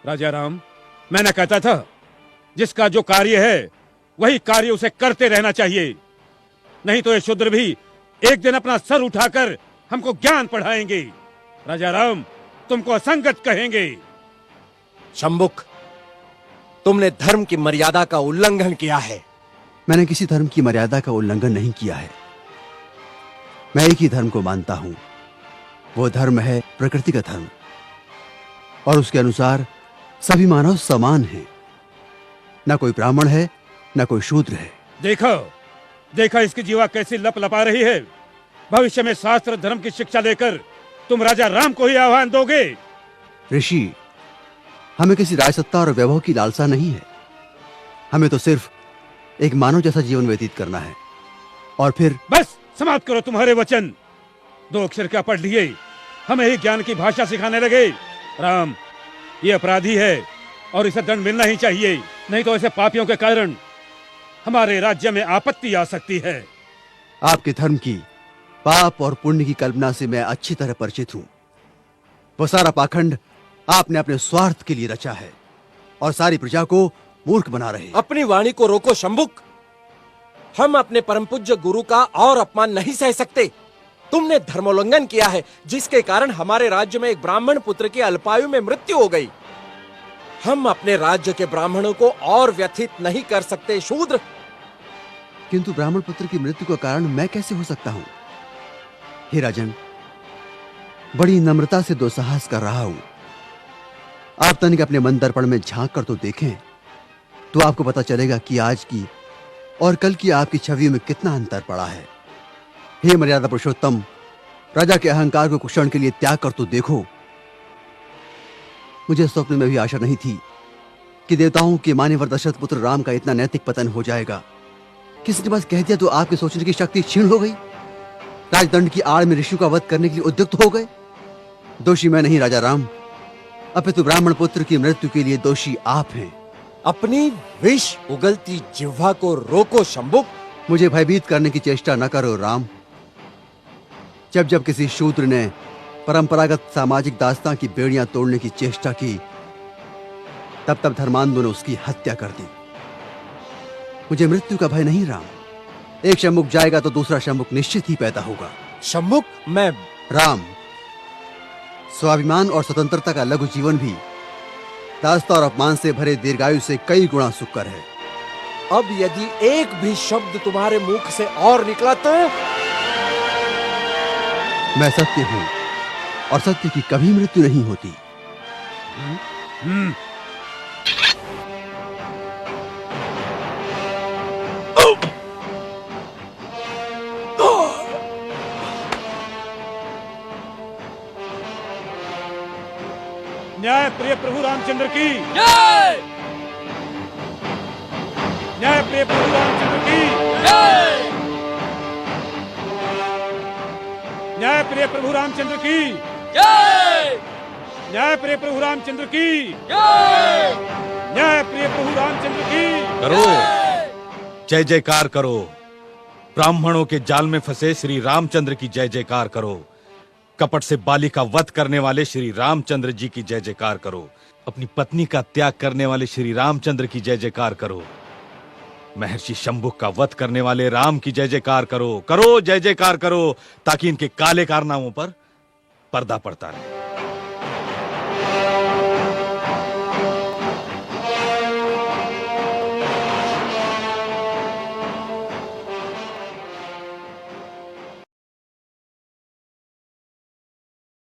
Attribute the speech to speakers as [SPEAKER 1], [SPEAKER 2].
[SPEAKER 1] राजा राम, मैंने कहता था जिसका जो कार्य है वही कार्य उसे करते रहना चाहिए, नहीं तो ये शूद्र भी एक दिन अपना सर उठाकर हमको ज्ञान पढ़ाएंगे। राजा राम, तुमको असंगत कहेंगे।
[SPEAKER 2] शंभुक, तुमने धर्म की मर्यादा का उल्लंघन किया है।
[SPEAKER 3] मैंने किसी धर्म की मर्यादा का उल्लंघन नहीं किया है। मैं एक ही धर्म को मानता हूं, वो धर्म है प्रकृति का धर्म, और उसके अनुसार सभी मानव समान हैं। ना कोई ब्राह्मण है, ना कोई शूद्र है।
[SPEAKER 1] देखो देखा इसकी जीवा कैसी लप लपा रही है। भविष्य में शास्त्र धर्म की शिक्षा लेकर तुम राजा राम को ही आह्वान दोगे।
[SPEAKER 3] ऋषि, हमें किसी राजसत्ता और वैभव की लालसा नहीं है। हमें तो सिर्फ एक मानव जैसा जीवन व्यतीत करना है। और फिर
[SPEAKER 1] बस समाप्त करो तुम्हारे वचन। 2 अक्षर क्या पढ़ लिए, हमें ही ज्ञान की भाषा सिखाने लगे। राम, ये अपराधी है और इसे दंड मिलना ही चाहिए, नहीं तो ऐसे पापियों के कारण हमारे राज्य में आपत्ति आ सकती है।
[SPEAKER 3] आपके धर्म की पाप और पुण्य की कल्पना से मैं अच्छी तरह परिचित हूं। वो सारा पाखंड आपने अपने स्वार्थ के लिए रचा है और सारी प्रजा को मूर्ख बना रहे।
[SPEAKER 2] अपनी वाणी को रोको शंभुक। हम अपने परम पूज्य गुरु का और अपमान नहीं सह सकते। तुमने धर्मोल्लंघन किया है, जिसके कारण हमारे राज्य में एक ब्राह्मण पुत्र की अल्पायु में मृत्यु हो गई। हम अपने राज्य के ब्राह्मणों को और व्यथित नहीं कर सकते शूद्र।
[SPEAKER 3] किंतु ब्राह्मण पुत्र की मृत्यु का कारण मैं कैसे हो सकता हूं? हे राजन, बड़ी नम्रता से दुस्साहस कर रहा हूं। आप तनिक अपने मन दर्पण में झांक कर तो देखें, तो आपको पता चलेगा कि आज की और कल की आपकी छवि में कितना अंतर पड़ा है। हे मर्यादा पुरुषोत्तम, राजा के अहंकार को कुछ क्षण के लिए त्याग कर तो देखो। मुझे स्वप्न में भी आशा नहीं थी कि देवताओं के मान्यवर दशरथ पुत्र राम का इतना नैतिक पतन हो जाएगा। किसी ने बस कह दिया तो आपके सोचने की शक्ति क्षीण हो गई। राजदंड की आड़ में ऋषियों का वध करने के लिए उद्युक्त हो गए। दोषी मैं नहीं राजा राम, अपितु ब्राह्मण पुत्र की मृत्यु के लिए दोषी आप हैं।
[SPEAKER 2] अपनी विष उगलती जिह्वा को रोको शंभुक।
[SPEAKER 3] मुझे भयभीत करने की चेष्टा न करो राम। जब जब किसी शूद्र ने परंपरागत सामाजिक दास्तां की बेड़ियां तोड़ने की चेष्टा की, तब तब धर्मांधों ने उसकी हत्या कर दी। मुझे मृत्यु का भय नहीं राम। एक शंभुक जाएगा तो दूसरा शंभुक निश्चित ही पैदा होगा।
[SPEAKER 2] शंभुक, मैं
[SPEAKER 3] राम, स्वाभिमान और स्वतंत्रता का लघु जीवन भी दास्ता और अपमान से भरे दीर्घायु से कई गुणा सुकर है।
[SPEAKER 2] अब यदि एक भी शब्द तुम्हारे मुख से और निकला तो
[SPEAKER 3] मैं सत्य हूं और सत्य की कभी मृत्यु नहीं होती।
[SPEAKER 1] न्याय प्रिय प्रभु रामचंद्र की
[SPEAKER 4] जय।
[SPEAKER 1] न्याय प्रिय प्रभु रामचंद्र की
[SPEAKER 4] जय।
[SPEAKER 1] न्याय प्रिय प्रभु रामचंद्र की
[SPEAKER 4] जय।
[SPEAKER 1] न्याय प्रिय प्रभु रामचंद्र की
[SPEAKER 4] जय।
[SPEAKER 1] न्याय प्रिय प्रभु रामचंद्र की
[SPEAKER 5] करो, जय जयकार करो। ब्राह्मणों के जाल में फंसे श्री रामचंद्र की जय जयकार करो। कपट से बाली का वध करने वाले श्री रामचंद्र जी की जय जयकार करो। अपनी पत्नी का त्याग करने वाले श्री रामचंद्र की जय जयकार करो। महर्षि शंभुक का वध करने वाले राम की जय जयकार करो। करो, जय जयकार करो, ताकि इनके काले कारनामों पर पर्दा पड़ता रहे।